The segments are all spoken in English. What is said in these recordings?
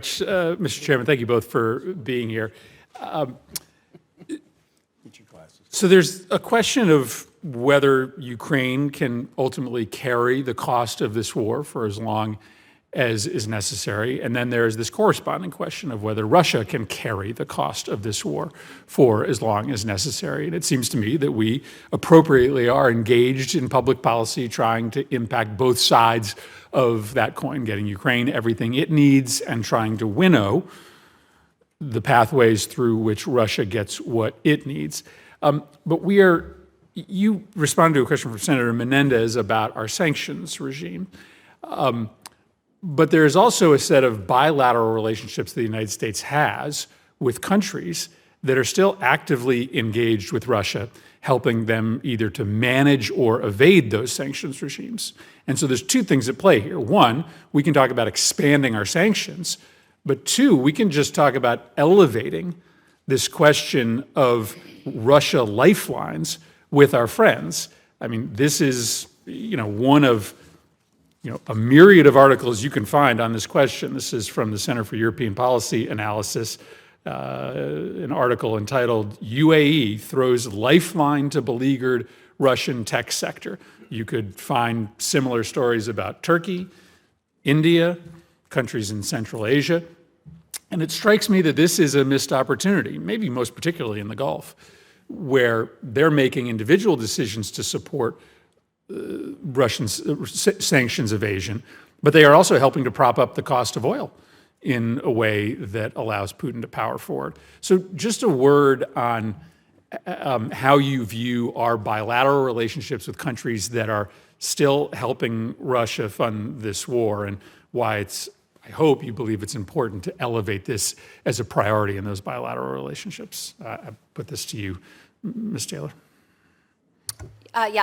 Mr. Chairman, thank you both for being here. So there's a question of whether Ukraine can ultimately carry the cost of this war for as long as is necessary. And then there's this corresponding question of whether Russia can carry the cost of this war for as long as necessary. And it seems to me that we appropriately are engaged in public policy trying to impact both sides of that coin, getting Ukraine everything it needs and trying to winnow the pathways through which Russia gets what it needs. But you responded to a question from Senator Menendez about our sanctions regime. But there is also a set of bilateral relationships the United States has with countries that are still actively engaged with Russia, helping them either to manage or evade those sanctions regimes. And so there's two things at play here. One, we can talk about expanding our sanctions, but two, we can just talk about elevating this question of Russia lifelines with our friends. I mean, this is, one of a myriad of articles you can find on this question. This is from the Center for European Policy Analysis, an article entitled UAE Throws Lifeline to Beleaguered Russian Tech Sector. You could find similar stories about Turkey, India, countries in Central Asia. And it strikes me that this is a missed opportunity, maybe most particularly in the Gulf, where they're making individual decisions to support Russian sanctions evasion, but they are also helping to prop up the cost of oil in a way that allows Putin to power forward. So just a word on how you view our bilateral relationships with countries that are still helping Russia fund this war, and why I hope you believe it's important to elevate this as a priority in those bilateral relationships. I put this to you, Ms. Taylor.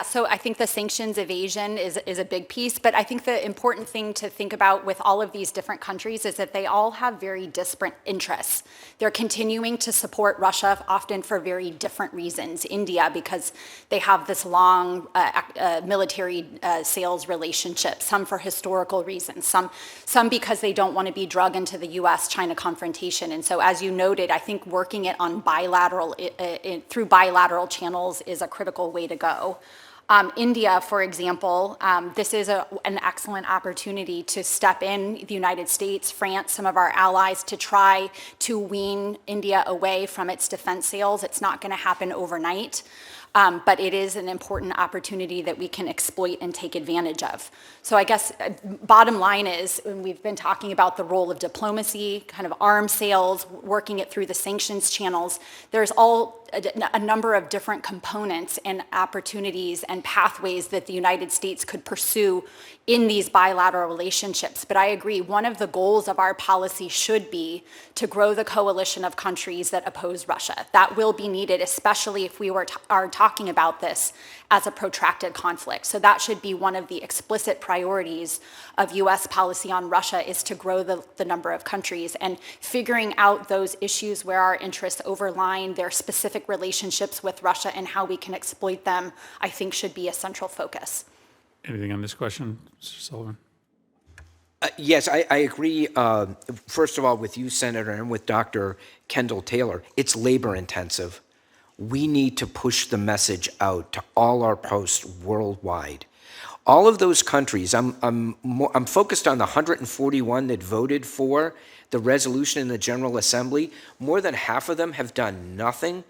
So I think the sanctions evasion is a big piece, but I think the important thing to think about with all of these different countries is that they all have very disparate interests. They're continuing to support Russia, often for very different reasons. India, because they have this long military sales relationship, some for historical reasons, some because they don't want to be drug into the U.S.-China confrontation. And so, as you noted, I think working it on through bilateral channels is a critical way to go. India, for example, this is an excellent opportunity to step in, the United States, France, some of our allies, to try to wean India away from its defense sales. It's not going to happen overnight. But it is an important opportunity that we can exploit and take advantage of. So I guess bottom line is, when we've been talking about the role of diplomacy, kind of arms sales, working it through the sanctions channels, there's a number of different components and opportunities and pathways that the United States could pursue in these bilateral relationships. But I agree, one of the goals of our policy should be to grow the coalition of countries that oppose Russia. That will be needed, especially if we are talking about this as a protracted conflict. So that should be one of the explicit priorities of U.S. policy on Russia, is to grow the number of countries, and figuring out those issues where our interests overline their specific relationships with Russia and how we can exploit them, I think should be a central focus. Anything on this question, Mr. Sullivan? Yes, I agree, first of all, with you, Senator, and with Dr. Kendall Taylor. It's labor intensive. We need to push the message out to all our posts worldwide. All of those countries, I'm focused on the 141 that voted for the resolution in the General Assembly. More than half of them have done nothing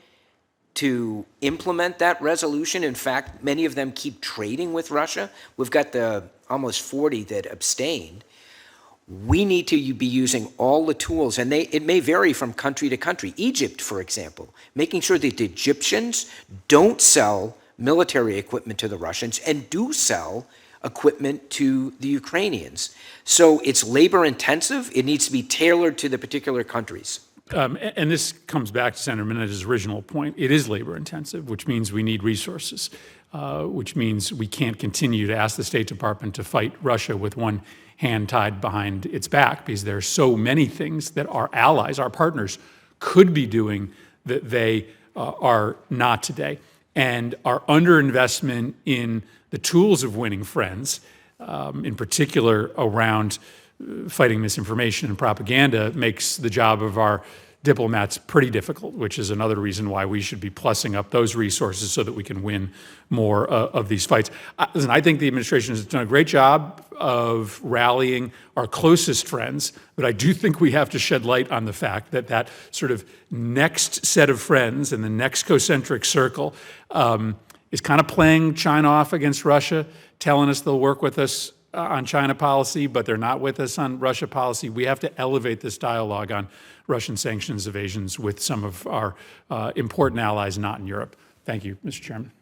to implement that resolution. In fact, many of them keep trading with Russia. We've got the almost 40 that abstained. We need to be using all the tools, and it may vary from country to country. Egypt, for example, making sure that the Egyptians don't sell military equipment to the Russians and do sell equipment to the Ukrainians. So it's labor intensive. It needs to be tailored to the particular countries. And this comes back to Senator Menendez's original point. It is labor intensive, which means we need resources, which means we can't continue to ask the State Department to fight Russia with one hand tied behind its back, because there are so many things that our allies, our partners, could be doing that they are not today. And our underinvestment in the tools of winning friends, in particular around fighting misinformation and propaganda makes the job of our diplomats pretty difficult, which is another reason why we should be plussing up those resources so that we can win more of these fights. Listen, I think the administration has done a great job of rallying our closest friends, but I do think we have to shed light on the fact that that sort of next set of friends in the next concentric circle is kind of playing China off against Russia, telling us they'll work with us on China policy, but they're not with us on Russia policy. We have to elevate this dialogue on Russian sanctions evasions with some of our important allies not in Europe. Thank you, Mr. Chairman.